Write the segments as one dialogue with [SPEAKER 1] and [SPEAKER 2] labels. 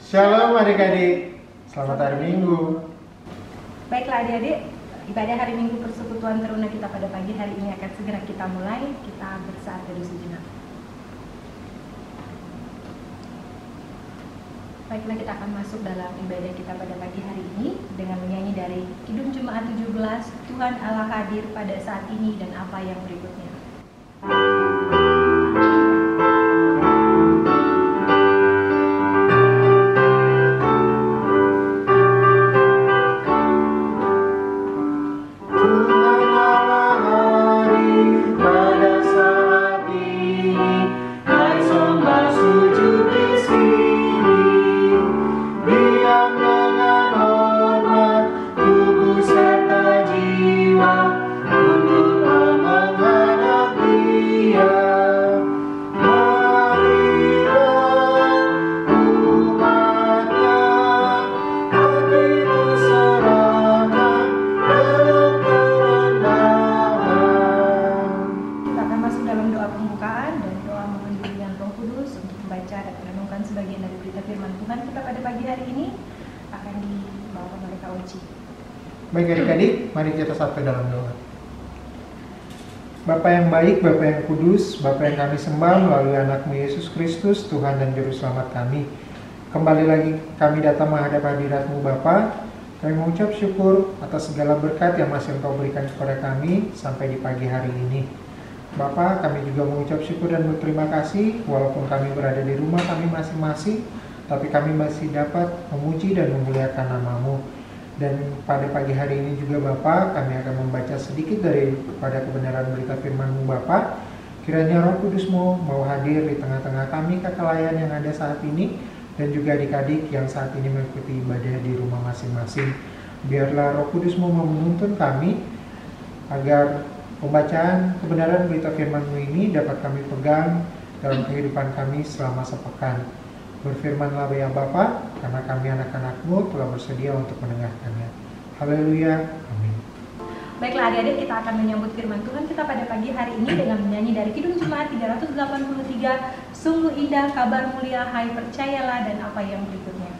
[SPEAKER 1] Shalom adik-adik, selamat hari Minggu.
[SPEAKER 2] Baiklah adik-adik, ibadah hari Minggu persekutuan teruna kita pada pagi hari ini akan segera kita mulai. Kita bersaat teduh sejenak. Baiklah, kita akan masuk dalam ibadah kita pada pagi hari ini dengan menyanyi dari Kidung Jemaat 17, Tuhan Allah hadir pada saat ini dan apa yang berikutnya.
[SPEAKER 1] Baik adik-adik, mari kita satu dalam doa. Bapa yang baik, Bapa yang kudus, Bapa yang kami sembah melalui anakmu Yesus Kristus, Tuhan dan Juru Selamat kami. Kembali lagi kami datang menghadap hadirat-Mu Bapa. Kami mengucap syukur atas segala berkat yang masih Engkau berikan kepada kami sampai di pagi hari ini. Bapa, kami juga mengucap syukur dan berterima kasih walaupun kami berada di rumah kami masing-masing, tapi kami masih dapat memuji dan memuliakan nama-Mu. Dan pada pagi hari ini juga Bapa, kami akan membaca sedikit daripada kebenaran berita firman-Mu Bapa. Kiranya Roh Kudus-Mu mau hadir di tengah-tengah kami kekelayan yang ada saat ini, dan juga adik-adik yang saat ini mengikuti ibadah di rumah masing-masing. Biarlah Roh Kudus-Mu menuntun kami, agar pembacaan kebenaran berita firman-Mu ini dapat kami pegang dalam kehidupan kami selama sepekan. Berfirmanlah ya Bapa, karena kami anak-anak-Mu telah bersedia untuk mendengarkannya. Haleluya, amin.
[SPEAKER 2] Baiklah adik-adik, kita akan menyambut firman Tuhan kita pada pagi hari ini dengan menyanyi dari Kidung Jemaat 383, Sungguh indah kabar mulia, hai percayalah dan apa yang berikutnya.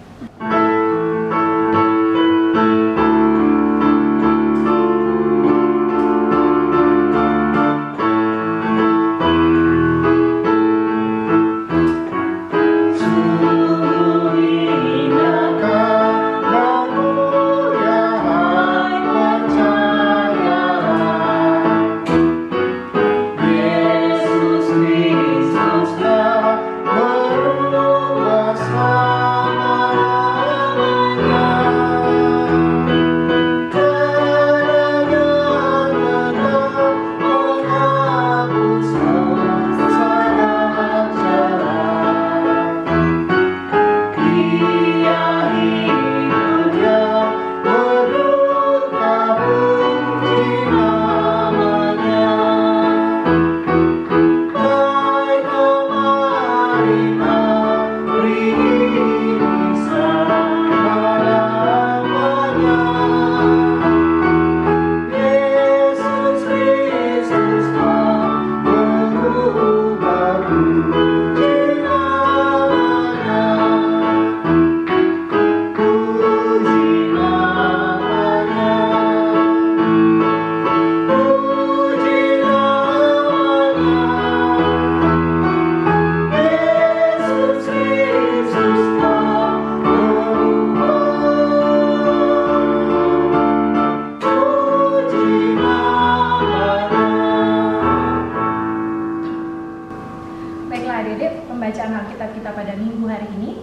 [SPEAKER 2] Pembacaan Alkitab kita pada minggu hari ini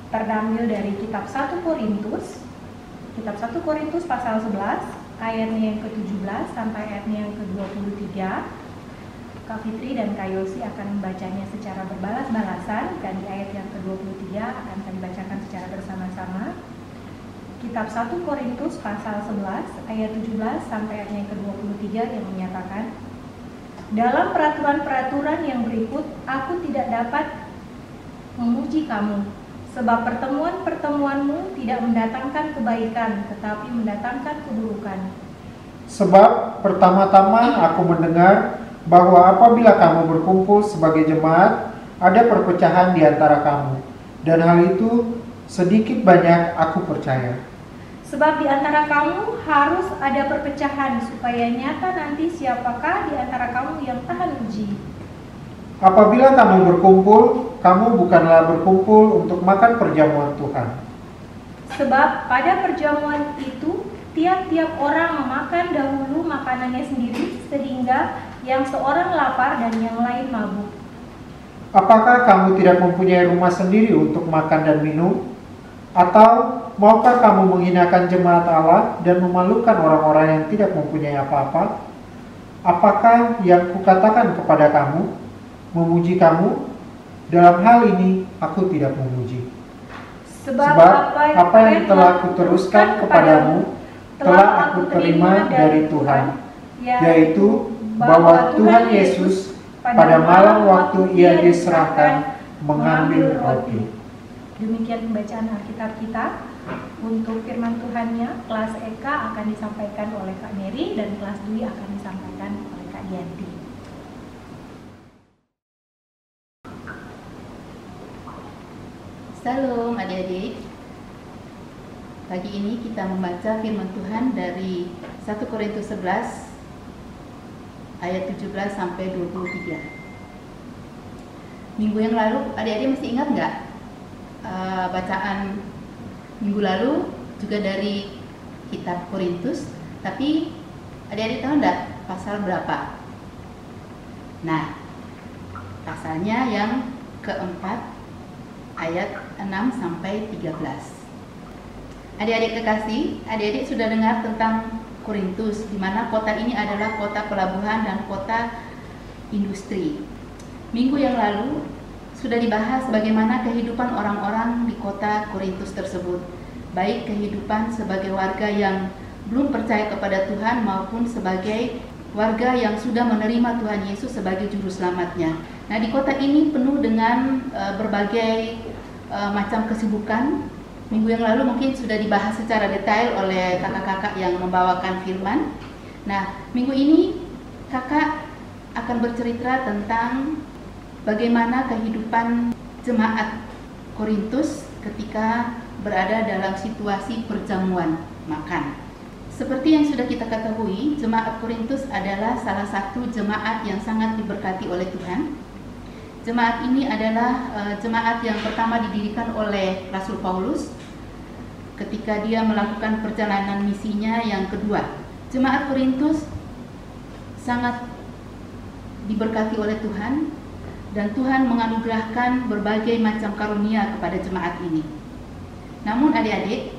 [SPEAKER 2] terambil dari kitab 1 Korintus. Kitab 1 Korintus pasal 11 ayatnya yang ke-17 sampai ayatnya yang ke-23. Kak Fitri dan Kak Yosi akan membacanya secara berbalas-balasan, dan di ayat yang ke-23 akan kami bacakan secara bersama-sama. Kitab 1 Korintus pasal 11 ayat 17 sampai ayatnya yang ke-23 yang menyatakan, dalam peraturan-peraturan yang berikut, aku tidak dapat memuji kamu, sebab pertemuan-pertemuanmu tidak mendatangkan kebaikan, tetapi mendatangkan keburukan.
[SPEAKER 1] Sebab pertama-tama aku mendengar bahwa apabila kamu berkumpul sebagai jemaat, ada perpecahan di antara kamu, dan hal itu sedikit banyak aku percaya.
[SPEAKER 2] Sebab di antara kamu harus ada perpecahan, supaya nyata nanti siapakah di antara kamu yang tahan uji.
[SPEAKER 1] Apabila kamu berkumpul, kamu bukanlah berkumpul untuk makan perjamuan Tuhan.
[SPEAKER 2] Sebab pada perjamuan itu, tiap-tiap orang memakan dahulu makanannya sendiri, sehingga yang seorang lapar dan yang lain mabuk.
[SPEAKER 1] Apakah kamu tidak mempunyai rumah sendiri untuk makan dan minum? Atau maukah kamu menghinakan jemaat Allah dan memalukan orang-orang yang tidak mempunyai apa-apa? Apakah yang kukatakan kepada kamu memuji kamu? Dalam hal ini aku tidak memuji. Sebab apa yang telah kuteruskan kepadamu telah aku terima dari Tuhan, yaitu bahwa Tuhan Yesus pada malam waktu ia diserahkan mengambil roti.
[SPEAKER 2] Demikian pembacaan Alkitab kita. Untuk firman Tuhannya, kelas Eka akan disampaikan oleh Kak Mary dan kelas Dwi akan disampaikan oleh Kak Dianti.
[SPEAKER 3] Salam adik-adik. Pagi ini kita membaca firman Tuhan dari 1 Korintus 11 ayat 17 sampai 23. Minggu yang lalu adik-adik masih ingat nggak bacaan minggu lalu juga dari kitab Korintus, tapi adik-adik tahu nggak pasal berapa? Nah, pasalnya yang keempat ayat 6 sampai 13. Adik-adik kekasih, adik-adik sudah dengar tentang Korintus, di mana kota ini adalah kota pelabuhan dan kota industri. Minggu yang lalu sudah dibahas bagaimana kehidupan orang-orang di kota Korintus tersebut, baik kehidupan sebagai warga yang belum percaya kepada Tuhan maupun sebagai warga yang sudah menerima Tuhan Yesus sebagai juru selamatnya. Nah, di kota ini penuh dengan berbagai macam kesibukan. Minggu yang lalu mungkin sudah dibahas secara detail oleh kakak-kakak yang membawakan firman. Nah, minggu ini kakak akan bercerita tentang bagaimana kehidupan jemaat Korintus ketika berada dalam situasi perjamuan makan. Seperti yang sudah kita ketahui, jemaat Korintus adalah salah satu jemaat yang sangat diberkati oleh Tuhan. Jemaat ini adalah jemaat yang pertama didirikan oleh Rasul Paulus ketika dia melakukan perjalanan misinya yang kedua. Jemaat Korintus sangat diberkati oleh Tuhan dan Tuhan menganugerahkan berbagai macam karunia kepada jemaat ini. Namun adik-adik,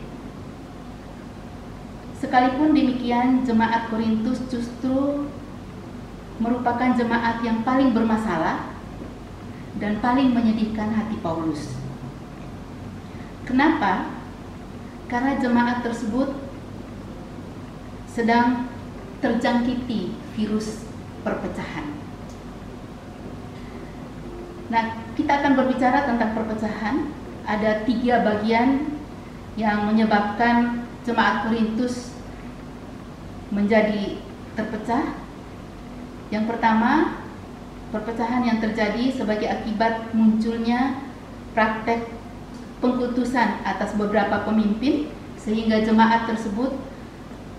[SPEAKER 3] sekalipun demikian, jemaat Korintus justru merupakan jemaat yang paling bermasalah dan paling menyedihkan hati Paulus. Kenapa? Karena jemaat tersebut sedang terjangkiti virus perpecahan. Nah, kita akan berbicara tentang perpecahan. Ada 3 bagian yang menyebabkan jemaat Korintus menjadi terpecah. Yang pertama, perpecahan yang terjadi sebagai akibat munculnya praktek pengkutusan atas beberapa pemimpin, sehingga jemaat tersebut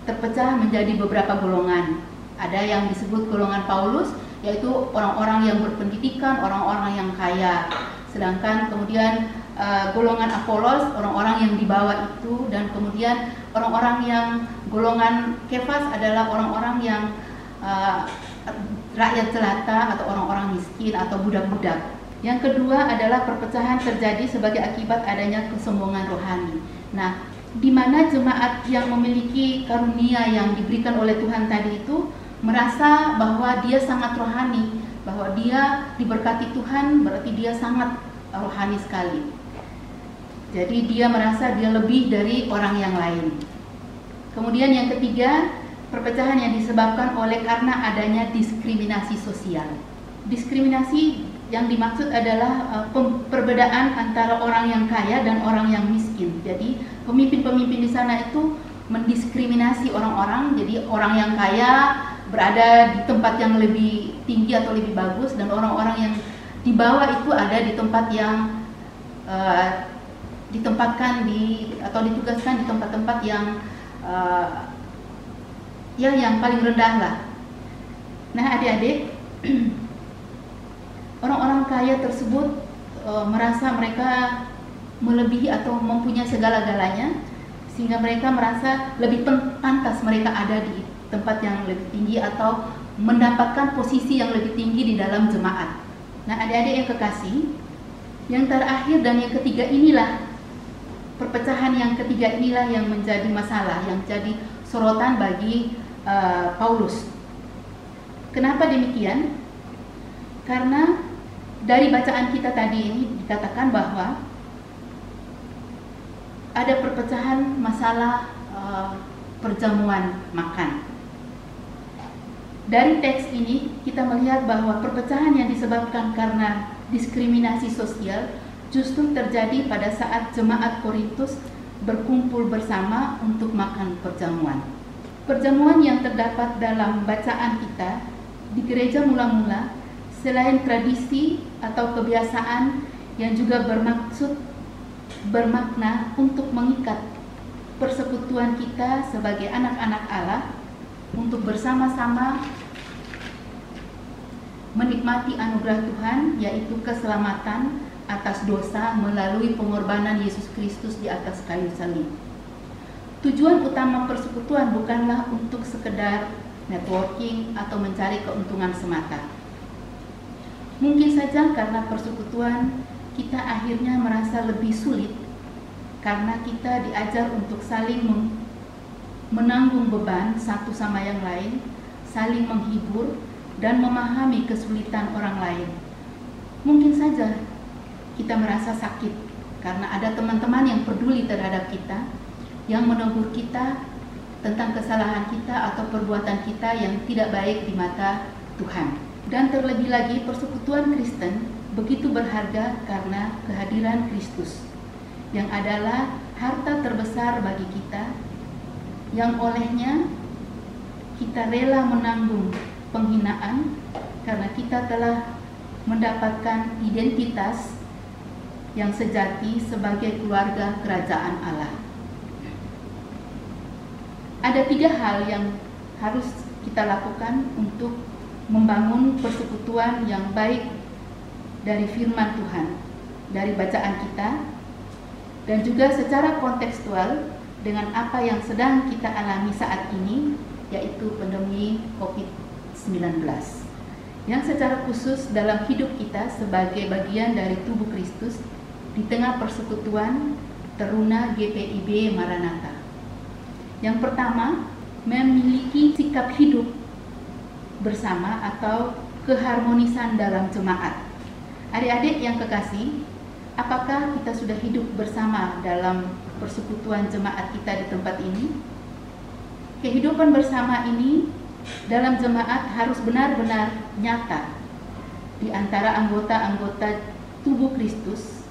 [SPEAKER 3] terpecah menjadi beberapa golongan. Ada yang disebut golongan Paulus, yaitu orang-orang yang berpendidikan, orang-orang yang kaya. Sedangkan kemudian golongan Apolos, orang-orang yang di bawah itu, dan kemudian orang-orang yang golongan Kefas adalah orang-orang yang rakyat jelata atau orang-orang miskin atau budak-budak. Yang kedua adalah perpecahan terjadi sebagai akibat adanya kesombongan rohani. Nah, di mana jemaat yang memiliki karunia yang diberikan oleh Tuhan tadi itu merasa bahwa dia sangat rohani, bahwa dia diberkati Tuhan, berarti dia sangat rohani sekali. Jadi dia merasa dia lebih dari orang yang lain. Kemudian yang ketiga, perpecahan yang disebabkan oleh karena adanya diskriminasi sosial. Diskriminasi yang dimaksud adalah perbedaan antara orang yang kaya dan orang yang miskin. Jadi pemimpin-pemimpin di sana itu mendiskriminasi orang-orang. Jadi orang yang kaya berada di tempat yang lebih tinggi atau lebih bagus, dan orang-orang yang di bawah itu ada di tempat yang ditempatkan atau ditugaskan di tempat-tempat yang yang paling rendah lah. Nah, adik-adik, orang-orang kaya tersebut merasa mereka melebihi atau mempunyai segala-galanya, sehingga mereka merasa lebih pantas mereka ada di tempat yang lebih tinggi atau mendapatkan posisi yang lebih tinggi di dalam jemaat. Nah, adik-adik yang kekasih, yang terakhir dan yang ketiga inilah, perpecahan yang ketiga inilah yang menjadi masalah, yang jadi sorotan bagi Paulus. Kenapa demikian? Karena dari bacaan kita tadi ini dikatakan bahwa ada perpecahan masalah perjamuan makan. Dari teks ini kita melihat bahwa perpecahan yang disebabkan karena diskriminasi sosial justru terjadi pada saat jemaat Korintus berkumpul bersama untuk makan perjamuan. Perjamuan yang terdapat dalam bacaan kita di gereja mula-mula selain tradisi atau kebiasaan yang juga bermakna untuk mengikat persekutuan kita sebagai anak-anak Allah untuk bersama-sama menikmati anugerah Tuhan, yaitu keselamatan atas dosa melalui pengorbanan Yesus Kristus di atas kayu salib. Tujuan utama persekutuan bukanlah untuk sekedar networking atau mencari keuntungan semata. Mungkin saja karena persekutuan kita akhirnya merasa lebih sulit karena kita diajar untuk saling menanggung beban satu sama yang lain, saling menghibur dan memahami kesulitan orang lain. Mungkin saja kita merasa sakit karena ada teman-teman yang peduli terhadap kita, yang menegur kita tentang kesalahan kita atau perbuatan kita yang tidak baik di mata Tuhan. Dan terlebih lagi, persekutuan Kristen begitu berharga karena kehadiran Kristus, yang adalah harta terbesar bagi kita, yang olehnya kita rela menanggung penghinaan karena kita telah mendapatkan identitas yang sejati sebagai keluarga kerajaan Allah. Ada 3 hal yang harus kita lakukan untuk membangun persekutuan yang baik dari firman Tuhan, dari bacaan kita, dan juga secara kontekstual dengan apa yang sedang kita alami saat ini, yaitu pandemi COVID-19, yang secara khusus dalam hidup kita sebagai bagian dari tubuh Kristus di tengah persekutuan Teruna GPIB Maranatha. Yang pertama, memiliki sikap hidup bersama atau keharmonisan dalam jemaat. Adik-adik yang kekasih, apakah kita sudah hidup bersama dalam persekutuan jemaat kita di tempat ini? Kehidupan bersama ini dalam jemaat harus benar-benar nyata di antara anggota-anggota tubuh Kristus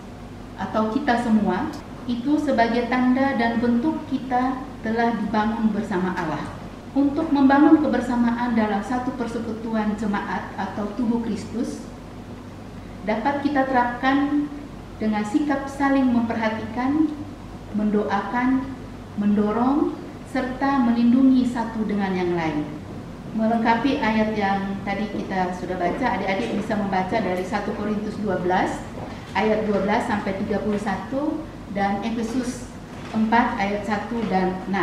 [SPEAKER 3] atau kita semua, itu sebagai tanda dan bentuk kita telah dibangun bersama Allah. Untuk membangun kebersamaan dalam satu persekutuan jemaat atau tubuh Kristus dapat kita terapkan dengan sikap saling memperhatikan, mendoakan, mendorong, serta melindungi satu dengan yang lain. Melengkapi ayat yang tadi kita sudah baca, adik-adik bisa membaca dari 1 Korintus 12 ayat 12 sampai 31 dan Efesus 4 ayat 1 dan 6.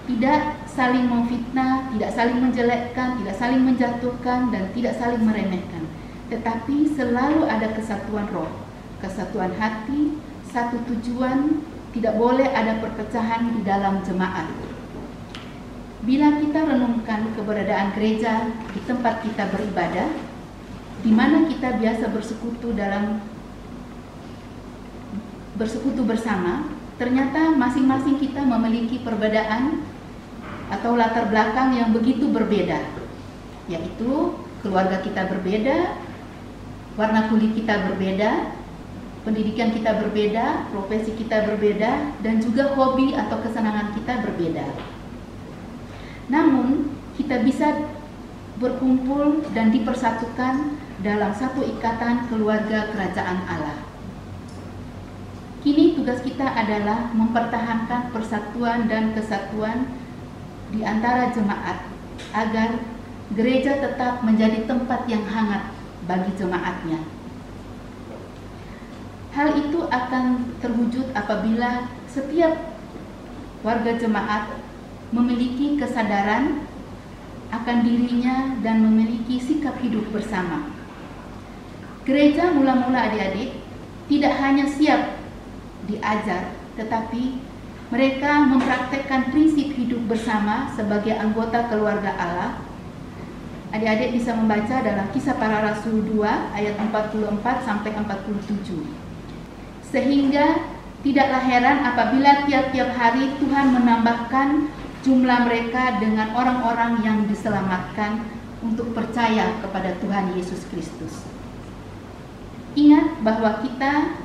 [SPEAKER 3] Tidak saling memfitnah, tidak saling menjelekkan, tidak saling menjatuhkan, dan tidak saling meremehkan, tetapi selalu ada kesatuan roh, kesatuan hati, satu tujuan. Tidak boleh ada perpecahan di dalam jemaat. Bila kita renungkan keberadaan gereja di tempat kita beribadah, di mana kita biasa bersekutu bersama, ternyata masing-masing kita memiliki perbedaan atau latar belakang yang begitu berbeda, yaitu keluarga kita berbeda, warna kulit kita berbeda, pendidikan kita berbeda, profesi kita berbeda, dan juga hobi atau kesenangan kita berbeda. Namun, kita bisa berkumpul dan dipersatukan dalam satu ikatan keluarga kerajaan Allah. tugas kita adalah mempertahankan persatuan dan kesatuan di antara jemaat agar gereja tetap menjadi tempat yang hangat bagi jemaatnya. Hal itu akan terwujud apabila setiap warga jemaat memiliki kesadaran akan dirinya dan memiliki sikap hidup bersama. Gereja mula-mula adik-adik tidak hanya siap diajar, tetapi mereka mempraktekkan prinsip hidup bersama sebagai anggota keluarga Allah. Adik-adik bisa membaca dalam Kisah Para Rasul 2 ayat 44 sampai 47. Sehingga tidaklah heran apabila tiap-tiap hari Tuhan menambahkan jumlah mereka dengan orang-orang yang diselamatkan untuk percaya kepada Tuhan Yesus Kristus. Ingat bahwa kita,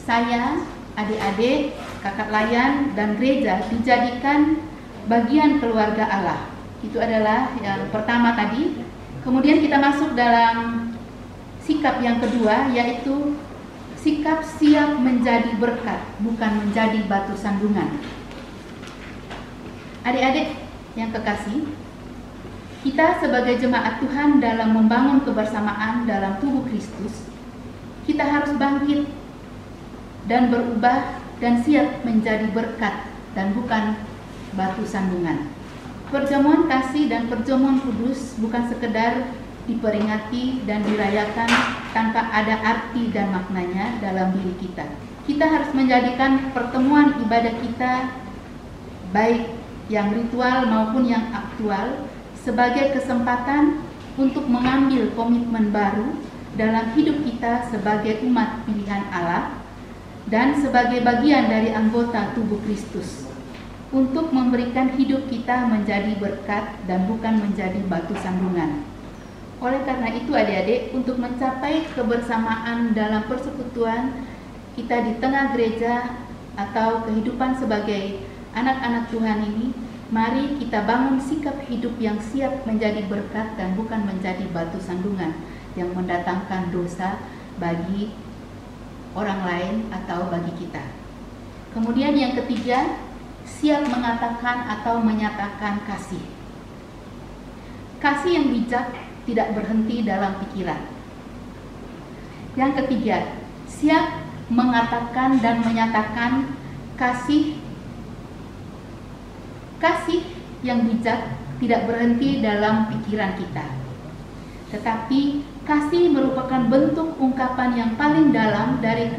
[SPEAKER 3] saya, adik-adik, kakak layan, dan gereja dijadikan bagian keluarga Allah. Itu adalah yang pertama tadi. Kemudian kita masuk dalam sikap yang kedua, yaitu sikap siap menjadi berkat, bukan menjadi batu sandungan. Adik-adik yang kekasih, kita sebagai jemaat Tuhan dalam membangun kebersamaan dalam tubuh Kristus, kita harus bangkit dan berubah dan siap menjadi berkat dan bukan batu sandungan. Perjamuan kasih dan perjamuan kudus bukan sekedar diperingati dan dirayakan tanpa ada arti dan maknanya dalam diri kita. Kita harus menjadikan pertemuan ibadah kita, baik yang ritual maupun yang aktual, sebagai kesempatan untuk mengambil komitmen baru dalam hidup kita sebagai umat pilihan Allah dan sebagai bagian dari anggota tubuh Kristus, untuk memberikan hidup kita menjadi berkat dan bukan menjadi batu sandungan. Oleh karena itu adik-adik, untuk mencapai kebersamaan dalam persekutuan kita di tengah gereja atau kehidupan sebagai anak-anak Tuhan ini, mari kita bangun sikap hidup yang siap menjadi berkat dan bukan menjadi batu sandungan yang mendatangkan dosa bagi orang lain atau bagi kita. Kemudian yang ketiga, siap mengatakan atau menyatakan kasih. Kasih yang bijak tidak berhenti dalam pikiran. Yang ketiga, siap mengatakan dan menyatakan kasih. Kasih yang bijak tidak berhenti dalam pikiran kita, tetapi kasih merupakan bentuk ungkapan yang paling dalam dari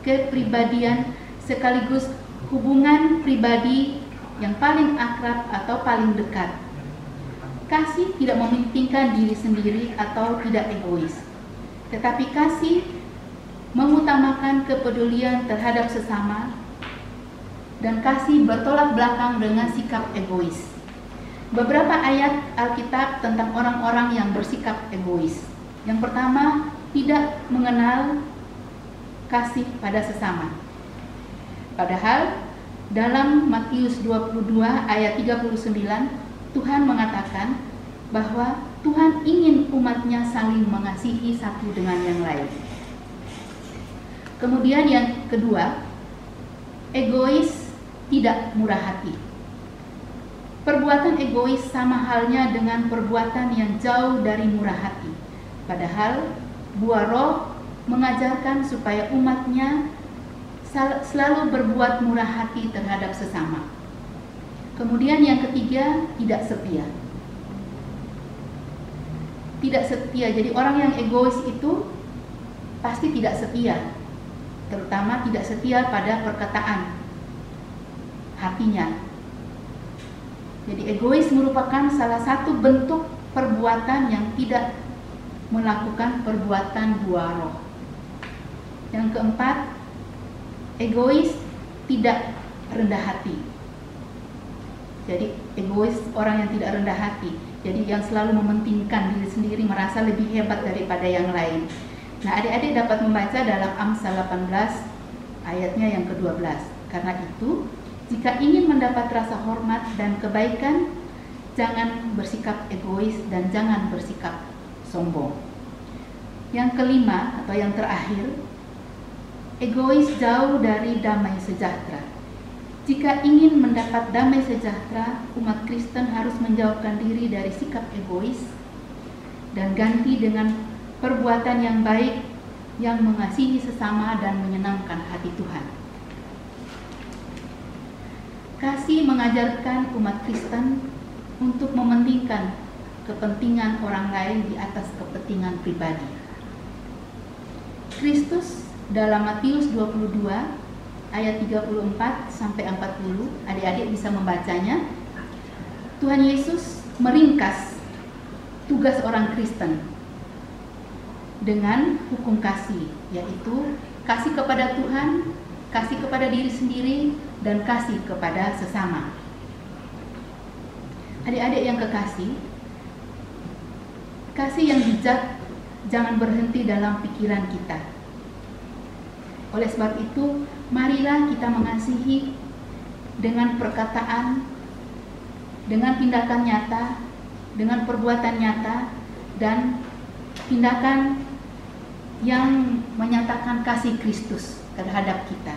[SPEAKER 3] kepribadian sekaligus hubungan pribadi yang paling akrab atau paling dekat. Kasih tidak mementingkan diri sendiri atau tidak egois, tetapi kasih mengutamakan kepedulian terhadap sesama, dan kasih bertolak belakang dengan sikap egois. Beberapa ayat Alkitab tentang orang-orang yang bersikap egois. Yang pertama, tidak mengenal kasih pada sesama. Padahal dalam Matius 22 ayat 39, Tuhan mengatakan bahwa Tuhan ingin umatnya saling mengasihi satu dengan yang lain. Kemudian yang kedua, egois tidak murah hati. Perbuatan egois sama halnya dengan perbuatan yang jauh dari murah hati. Padahal buah roh mengajarkan supaya umatnya selalu berbuat murah hati terhadap sesama. Kemudian yang ketiga, tidak setia. Tidak setia, jadi orang yang egois itu pasti tidak setia, terutama tidak setia pada perkataan hatinya. Jadi egois merupakan salah satu bentuk perbuatan yang tidak melakukan perbuatan buah roh. Yang keempat, egois tidak rendah hati. Jadi egois orang yang tidak rendah hati, jadi yang selalu mementingkan diri sendiri, merasa lebih hebat daripada yang lain. Nah, adik-adik dapat membaca dalam Amsal 18 ayatnya yang ke-12. Karena itu, jika ingin mendapat rasa hormat dan kebaikan, jangan bersikap egois dan jangan bersikap sombong. Yang kelima atau yang terakhir, egois jauh dari damai sejahtera. Jika ingin mendapat damai sejahtera, umat Kristen harus menjauhkan diri dari sikap egois dan ganti dengan perbuatan yang baik yang mengasihi sesama dan menyenangkan hati Tuhan. Kasih mengajarkan umat Kristen untuk mementingkan kepentingan orang lain di atas kepentingan pribadi. Kristus dalam Matius 22 ayat 34 sampai 40, adik-adik bisa membacanya. Tuhan Yesus meringkas tugas orang Kristen dengan hukum kasih, yaitu kasih kepada Tuhan, kasih kepada diri sendiri, dan kasih kepada sesama. Adik-adik yang kekasih, kasih yang bijak jangan berhenti dalam pikiran kita. Oleh sebab itu, marilah kita mengasihi dengan perkataan, dengan tindakan nyata, dengan perbuatan nyata, dan tindakan yang menyatakan kasih Kristus terhadap kita.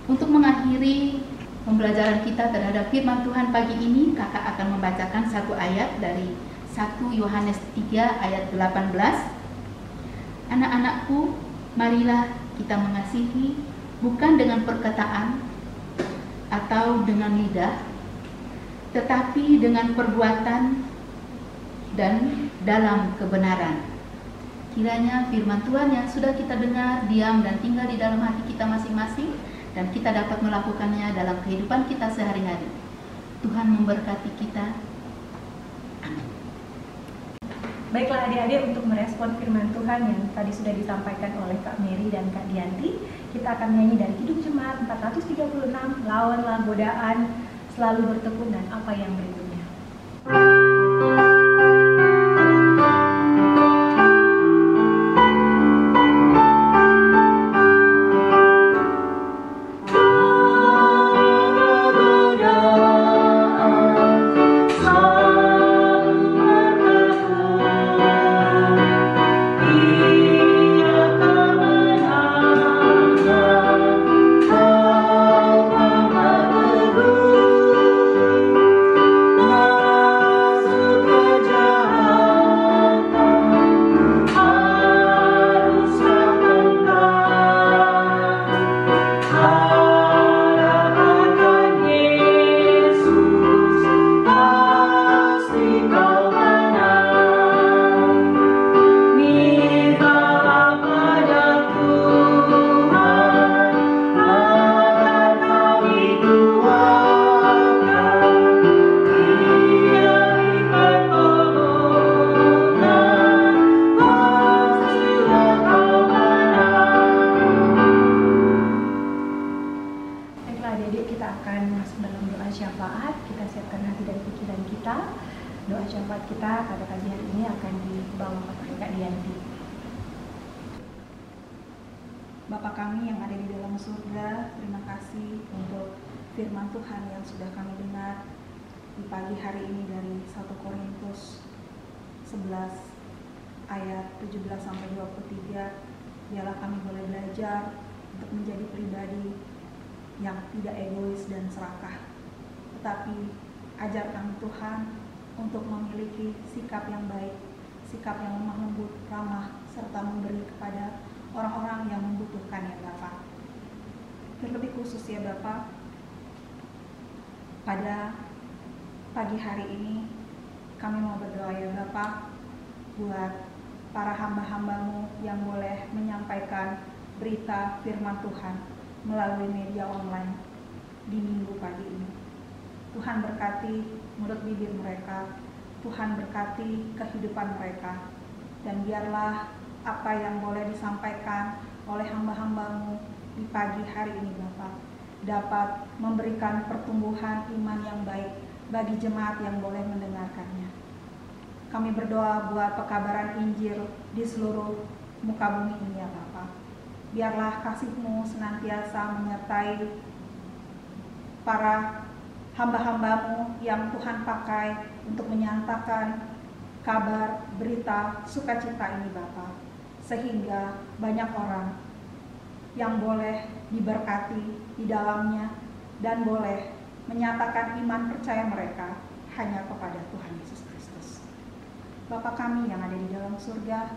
[SPEAKER 3] Untuk mengakhiri pembelajaran kita terhadap firman Tuhan pagi ini, kakak akan membacakan satu ayat dari 1 Yohanes 3 ayat 18. Anak-anakku, marilah kita mengasihi bukan dengan perkataan atau dengan lidah, tetapi dengan perbuatan dan dalam kebenaran. Kiranya firman Tuhan yang sudah kita dengar diam dan tinggal di dalam hati kita masing-masing, dan kita dapat melakukannya dalam kehidupan kita sehari-hari. Tuhan memberkati kita. Amin.
[SPEAKER 2] Baiklah adik-adik, untuk merespon firman Tuhan yang tadi sudah disampaikan oleh Kak Mary dan Kak Dianti, kita akan nyanyi dari Kidung Jemaat 436, Lawanlah Godaan, Selalu Bertekun, dan apa yang berikutnya. Doa syafaat kita pada pagi hari ini akan dibawa oleh Kak Dianti.
[SPEAKER 4] Bapa kami yang ada di dalam surga, terima kasih untuk firman Tuhan yang sudah kami dengar di pagi hari ini dari 1 Korintus 11 ayat 17-23. Biarlah kami boleh belajar untuk menjadi pribadi yang tidak egois dan serakah, tetapi ajar kami Tuhan untuk memiliki sikap yang baik, sikap yang lemah lembut, ramah, serta memberi kepada orang-orang yang membutuhkan ya Bapa. Terlebih khusus ya Bapa, pada pagi hari ini kami mau berdoa ya Bapa buat para hamba-hamba-Mu yang boleh menyampaikan berita firman Tuhan melalui media online di minggu pagi ini. Tuhan berkati mulut bibir mereka, Tuhan berkati kehidupan mereka, dan biarlah apa yang boleh disampaikan oleh hamba-hamba-Mu di pagi hari ini Bapa dapat memberikan pertumbuhan iman yang baik bagi jemaat yang boleh mendengarkannya. Kami berdoa buat pekabaran Injil di seluruh muka bumi ini ya Bapa. Biarlah kasih-Mu senantiasa menyertai para hamba-hamba-Mu yang Tuhan pakai untuk menyatakan kabar, berita, sukacita ini Bapa, sehingga banyak orang yang boleh diberkati di dalamnya dan boleh menyatakan iman percaya mereka hanya kepada Tuhan Yesus Kristus. Bapa kami yang ada di dalam surga,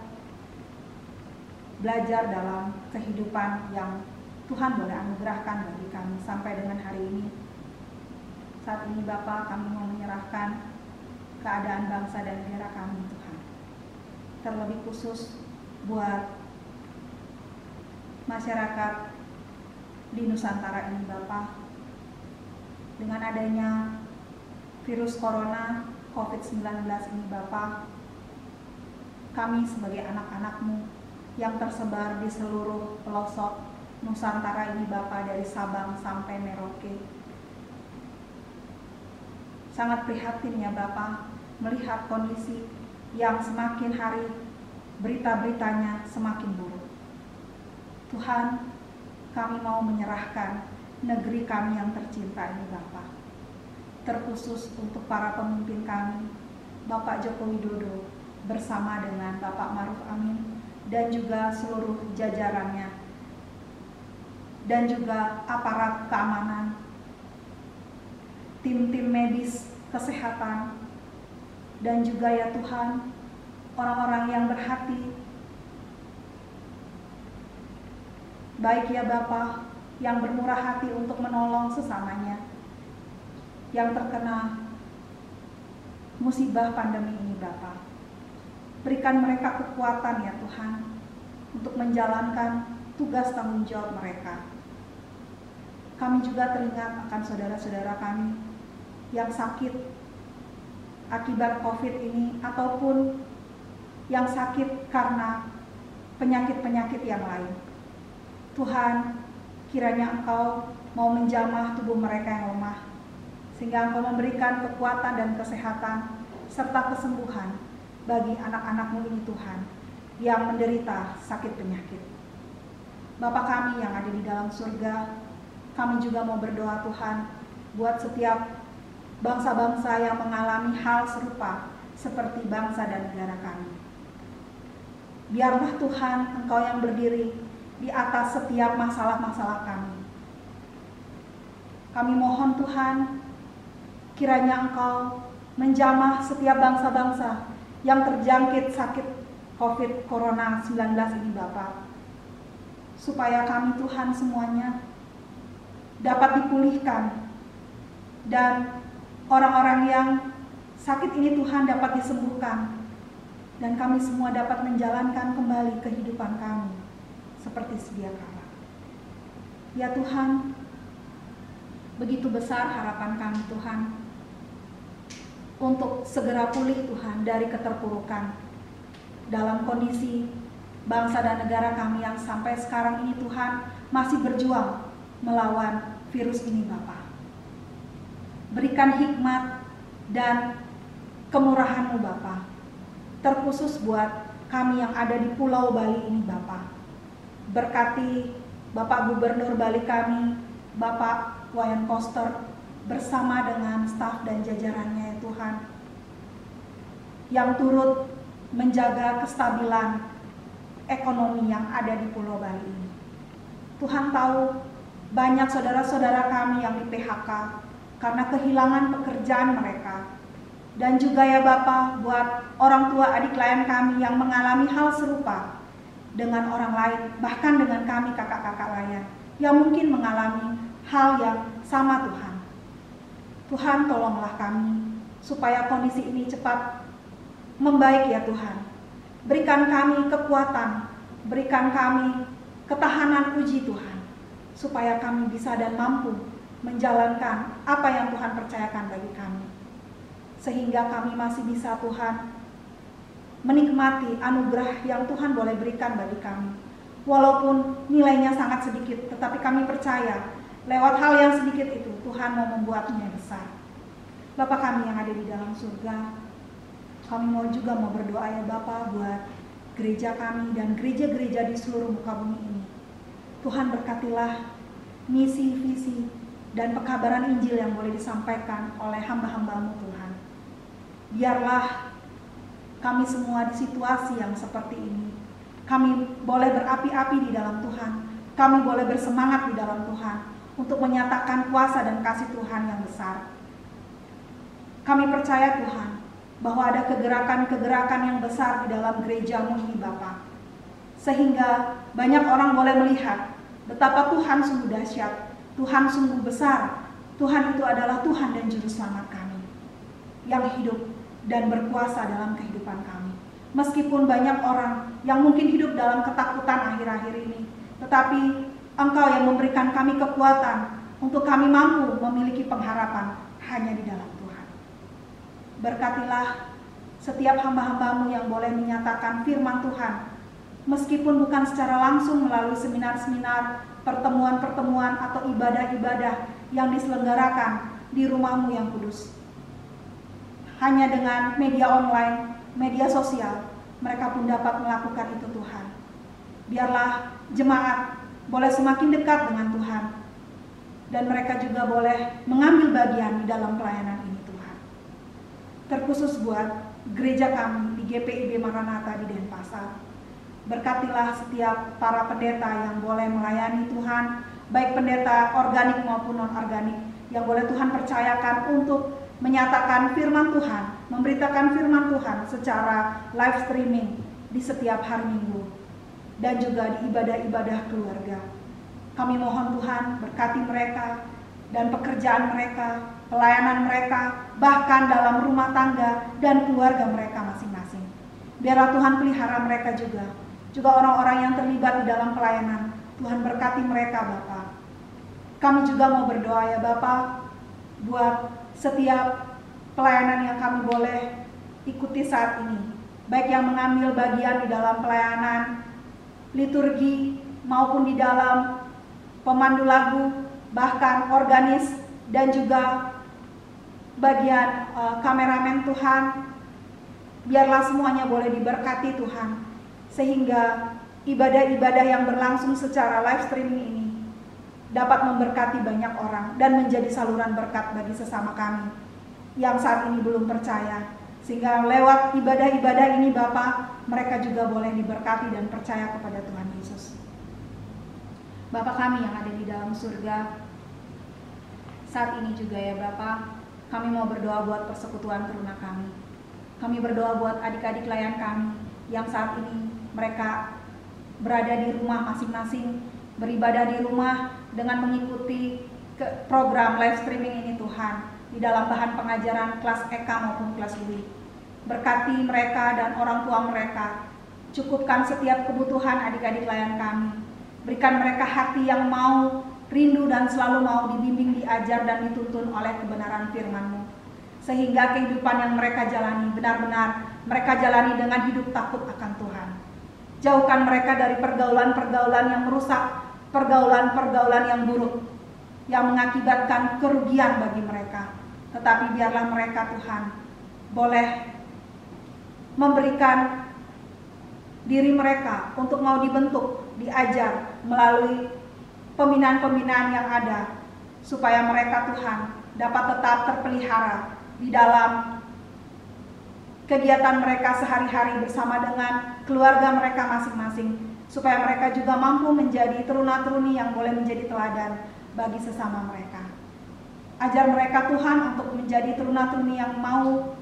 [SPEAKER 4] belajar dalam kehidupan yang Tuhan boleh anugerahkan bagi kami sampai dengan hari ini. Saat ini Bapa, kami mau menyerahkan keadaan bangsa dan negara kami, Tuhan. Terlebih khusus buat masyarakat di Nusantara ini, Bapa. Dengan adanya virus corona COVID-19 ini, Bapa, kami sebagai anak-anak-Mu yang tersebar di seluruh pelosok Nusantara ini, Bapa, dari Sabang sampai Merauke, sangat prihatin ya Bapa, melihat kondisi yang semakin hari berita-beritanya semakin buruk. Tuhan, kami mau menyerahkan negeri kami yang tercinta ini, Bapa, terkhusus untuk para pemimpin kami, Bapak Joko Widodo bersama dengan Bapak Maruf Amin dan juga seluruh jajarannya, dan juga aparat keamanan, tim-tim medis kesehatan, dan juga ya Tuhan, orang-orang yang berhati baik ya Bapa, yang bermurah hati untuk menolong sesamanya yang terkena musibah pandemi ini, Bapa. Berikan mereka kekuatan ya Tuhan untuk menjalankan tugas tanggung jawab mereka. Kami juga teringat akan saudara-saudara kami yang sakit akibat COVID ini ataupun yang sakit karena penyakit-penyakit yang lain. Tuhan, kiranya Engkau mau menjamah tubuh mereka yang lemah, sehingga Engkau memberikan kekuatan dan kesehatan serta kesembuhan bagi anak-anak-Mu ini, Tuhan, yang menderita sakit penyakit. Bapa kami yang ada di dalam surga, kami juga mau berdoa Tuhan buat setiap bangsa-bangsa yang mengalami hal serupa seperti bangsa dan negara kami. Biarlah Tuhan Engkau yang berdiri di atas setiap masalah-masalah kami. Kami mohon Tuhan, kiranya Engkau menjamah setiap bangsa-bangsa yang terjangkit sakit COVID Corona 19 ini, Bapa, supaya kami Tuhan semuanya dapat dipulihkan dan orang-orang yang sakit ini Tuhan dapat disembuhkan, dan kami semua dapat menjalankan kembali kehidupan kami seperti sedia kala. Ya Tuhan, begitu besar harapan kami Tuhan untuk segera pulih Tuhan dari keterpurukan dalam kondisi bangsa dan negara kami yang sampai sekarang ini Tuhan masih berjuang melawan virus ini, Bapa. Berikan hikmat dan kemurahan-Mu, Bapa, terkhusus buat kami yang ada di Pulau Bali ini, Bapa. Berkati Bapak Gubernur Bali kami, Bapak Wayan Koster, bersama dengan staf dan jajarannya ya Tuhan, yang turut menjaga kestabilan ekonomi yang ada di Pulau Bali ini. Tuhan tahu banyak saudara-saudara kami yang di PHK karena kehilangan pekerjaan mereka. Dan juga ya Bapak, buat orang tua adik klien kami yang mengalami hal serupa dengan orang lain, bahkan dengan kami kakak-kakak lain yang mungkin mengalami hal yang sama Tuhan. Tuhan, tolonglah kami supaya kondisi ini cepat membaik ya Tuhan. Berikan kami kekuatan, berikan kami ketahanan uji Tuhan, supaya kami bisa dan mampu menjalankan apa yang Tuhan percayakan bagi kami, sehingga kami masih bisa Tuhan menikmati anugerah yang Tuhan boleh berikan bagi kami. Walaupun nilainya sangat sedikit, tetapi kami percaya lewat hal yang sedikit itu Tuhan mau membuatnya besar. Bapa kami yang ada di dalam surga, kami juga mau berdoa ya Bapa buat gereja kami dan gereja-gereja di seluruh muka bumi ini. Tuhan berkatilah misi, visi, dan pekabaran Injil yang boleh disampaikan oleh hamba-hamba-Mu Tuhan. Biarlah kami semua di situasi yang seperti ini, kami boleh berapi-api di dalam Tuhan, kami boleh bersemangat di dalam Tuhan untuk menyatakan kuasa dan kasih Tuhan yang besar. Kami percaya Tuhan bahwa ada kegerakan-kegerakan yang besar di dalam gereja-Mu ini Bapa, sehingga banyak orang boleh melihat betapa Tuhan sungguh dahsyat, Tuhan sungguh besar. Tuhan itu adalah Tuhan dan Juru Selamat kami yang hidup dan berkuasa dalam kehidupan kami. Meskipun banyak orang yang mungkin hidup dalam ketakutan akhir-akhir ini, tetapi Engkau yang memberikan kami kekuatan untuk kami mampu memiliki pengharapan hanya di dalam Tuhan. Berkatilah setiap hamba-hamba-Mu yang boleh menyatakan firman Tuhan, meskipun bukan secara langsung melalui seminar-seminar, pertemuan-pertemuan atau ibadah-ibadah yang diselenggarakan di rumah-Mu yang kudus. Hanya dengan media online, media sosial, mereka pun dapat melakukan itu Tuhan. Biarlah jemaat boleh semakin dekat dengan Tuhan, dan mereka juga boleh mengambil bagian di dalam pelayanan ini Tuhan. Terkhusus buat gereja kami di GPIB Maranatha di Denpasar. Berkatilah setiap para pendeta yang boleh melayani Tuhan, baik pendeta organik maupun non-organik, yang boleh Tuhan percayakan untuk menyatakan firman Tuhan, memberitakan firman Tuhan secara live streaming di setiap hari Minggu, dan juga di ibadah-ibadah keluarga. Kami mohon Tuhan berkati mereka dan pekerjaan mereka, pelayanan mereka, bahkan dalam rumah tangga dan keluarga mereka masing-masing. Biarlah Tuhan pelihara mereka juga orang-orang yang terlibat di dalam pelayanan. Tuhan berkati mereka Bapa. Kami juga mau berdoa ya Bapa, buat setiap pelayanan yang kami boleh ikuti saat ini, baik yang mengambil bagian di dalam pelayanan liturgi maupun di dalam pemandu lagu, bahkan organis, dan juga bagian kameramen Tuhan. Biarlah semuanya boleh diberkati Tuhan, sehingga ibadah-ibadah yang berlangsung secara live streaming ini dapat memberkati banyak orang dan menjadi saluran berkat bagi sesama kami yang saat ini belum percaya, sehingga lewat ibadah-ibadah ini Bapa, mereka juga boleh diberkati dan percaya kepada Tuhan Yesus. Bapa kami yang ada di dalam surga, saat ini juga ya Bapa, kami mau berdoa buat persekutuan teruna kami. Kami berdoa buat adik-adik layan kami yang saat ini mereka berada di rumah masing-masing, beribadah di rumah dengan mengikuti program live streaming ini Tuhan, di dalam bahan pengajaran kelas EK maupun kelas UI. Berkati mereka dan orang tua mereka, cukupkan setiap kebutuhan adik-adik layan kami. Berikan mereka hati yang mau, rindu dan selalu mau dibimbing, diajar dan dituntun oleh kebenaran firman-Mu, sehingga kehidupan yang mereka jalani benar-benar mereka jalani dengan hidup takut akan Tuhan. Jauhkan mereka dari pergaulan-pergaulan yang merusak, pergaulan-pergaulan yang buruk, yang mengakibatkan kerugian bagi mereka. Tetapi biarlah mereka Tuhan boleh memberikan diri mereka untuk mau dibentuk, diajar melalui pembinaan-pembinaan yang ada, supaya mereka Tuhan dapat tetap terpelihara di dalam kegiatan mereka sehari-hari bersama dengan keluarga mereka masing-masing, supaya mereka juga mampu menjadi teruna-teruni yang boleh menjadi teladan bagi sesama mereka. Ajar mereka Tuhan untuk menjadi teruna-teruni yang mau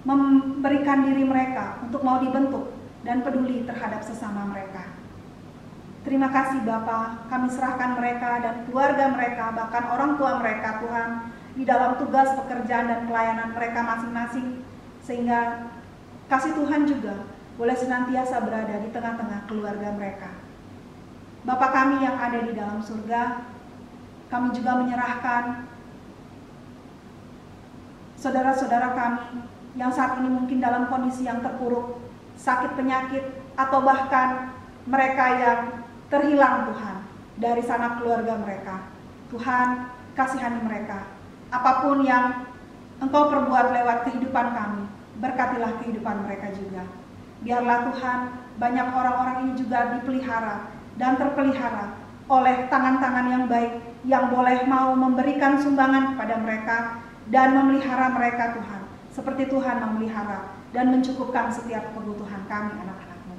[SPEAKER 4] memberikan diri mereka untuk mau dibentuk dan peduli terhadap sesama mereka. Terima kasih Bapa, kami serahkan mereka dan keluarga mereka, bahkan orang tua mereka Tuhan, di dalam tugas pekerjaan dan pelayanan mereka masing-masing, sehingga kasih Tuhan juga boleh senantiasa berada di tengah-tengah keluarga mereka. Bapa kami yang ada di dalam surga, kami juga menyerahkan saudara-saudara kami yang saat ini mungkin dalam kondisi yang terpuruk, sakit penyakit, atau bahkan mereka yang terhilang Tuhan dari sanak keluarga mereka. Tuhan, kasihani mereka. Apapun yang Engkau perbuat lewat kehidupan kami, berkatilah kehidupan mereka juga. Biarlah Tuhan, banyak orang-orang ini juga dipelihara dan terpelihara oleh tangan-tangan yang baik, yang boleh mau memberikan sumbangan kepada mereka dan memelihara mereka Tuhan, seperti Tuhan memelihara dan mencukupkan setiap kebutuhan kami anak-anak-Mu.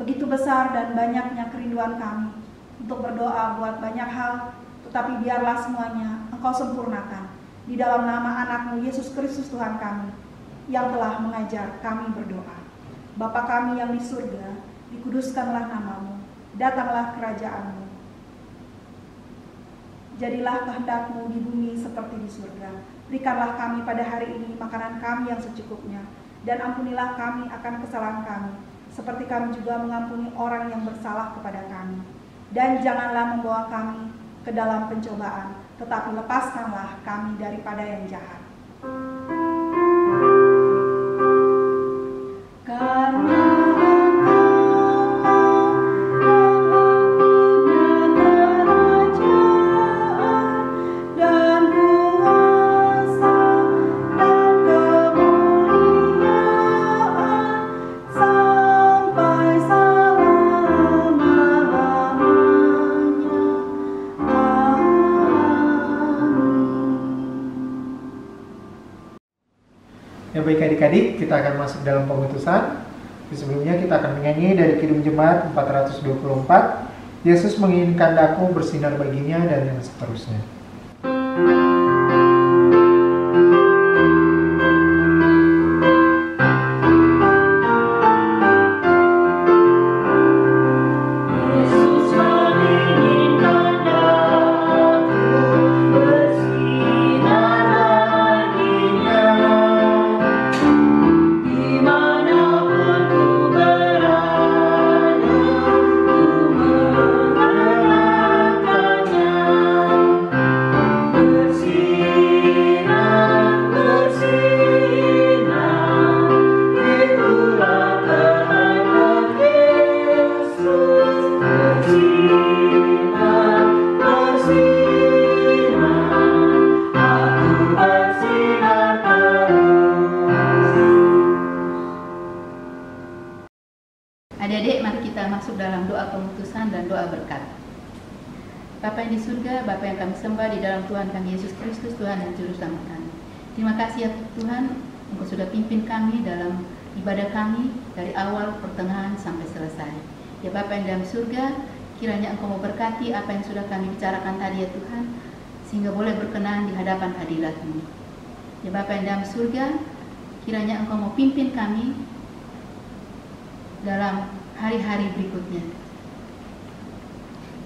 [SPEAKER 4] Begitu besar dan banyaknya kerinduan kami, untuk berdoa buat banyak hal, tetapi biarlah semuanya Engkau sempurnakan di dalam nama anak-Mu Yesus Kristus Tuhan kami, yang telah mengajar kami berdoa. Bapa kami yang di surga, dikuduskanlah nama-Mu, datanglah kerajaan-Mu. Jadilah kehendak-Mu di bumi seperti di surga. Berikanlah kami pada hari ini makanan kami yang secukupnya, dan ampunilah kami akan kesalahan kami, seperti kami juga mengampuni orang yang bersalah kepada kami. Dan janganlah membawa kami ke dalam pencobaan, tetapi lepaskanlah kami daripada yang jahat. Karena
[SPEAKER 1] Ya baik adik-adik, kita akan masuk dalam pengutusan. Sebelumnya kita akan menyanyi dari Kidung Jemaat 424, Yesus menginginkan daku bersinar baginya, dan yang seterusnya.
[SPEAKER 3] Adik-adik, mari kita masuk dalam doa pengutusan dan doa berkat. Bapa yang di surga, Bapa yang kami sembah di dalam Tuhan kami Yesus Kristus, Tuhan dan Juru Selamat kami. Terima kasih ya Tuhan, Engkau sudah pimpin kami dalam ibadah kami dari awal, pertengahan, sampai selesai. Ya Bapa yang dalam surga, kiranya Engkau memberkati apa yang sudah kami bicarakan tadi ya Tuhan, sehingga boleh berkenan di hadapan hadirat-Mu. Ya Bapa yang dalam surga, kiranya Engkau mau pimpin kami dalam hari-hari berikutnya.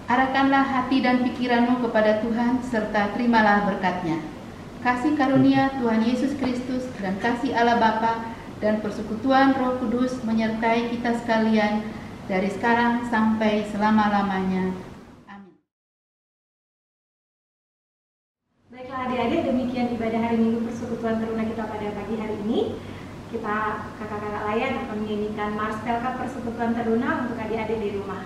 [SPEAKER 3] Arahkanlah hati dan pikiranmu kepada Tuhan, serta terimalah berkat-Nya. Kasih karunia Tuhan Yesus Kristus dan kasih Allah Bapa dan persekutuan Roh Kudus menyertai kita sekalian dari sekarang sampai selama-lamanya. Amin.
[SPEAKER 2] Baiklah adik-adik, demikian ibadah hari Minggu Persekutuan Teruna kita pada pagi hari ini. Kita kakak-kakak layan akan menyanyikan Mars Pelkat Persekutuan Teruna untuk adik-adik di rumah.